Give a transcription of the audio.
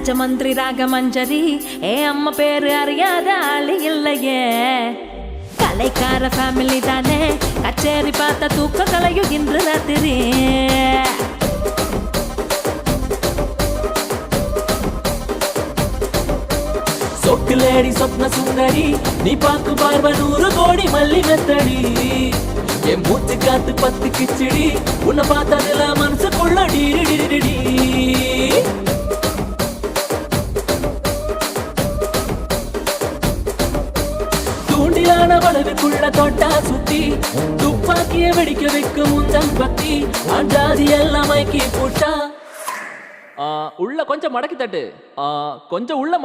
ராஜமந்திரி ராகமஞ்சரி அம்மா பேரு அறியாத ஆளு இல்லையே கலைக்கார ஃபேமிலி தானே கச்சேரி பார்த்த தூக்க கலையும் இன்று ராத்திரி சொக்குலேடி சொப்ன சுந்தரி நீ பாக்கு பார்வ 100 கோடி மல்லி மெத்தடி என் மூச்சு காத்து 10 கிச்சடி உன்னை பார்த்ததுல மனசுக்குள்ள டிடி தூண்டிலான வளவுக்குள்ள தொட்டா சுத்தி துப்பாக்கிய வெடிக்க வைக்கும் முந்தன் பக்தி அஞ்சாதி எல்லாம் மைக்கி போட்டா உள்ள கொஞ்சம் மடக்கி தட்டு கொஞ்சம் உள்ள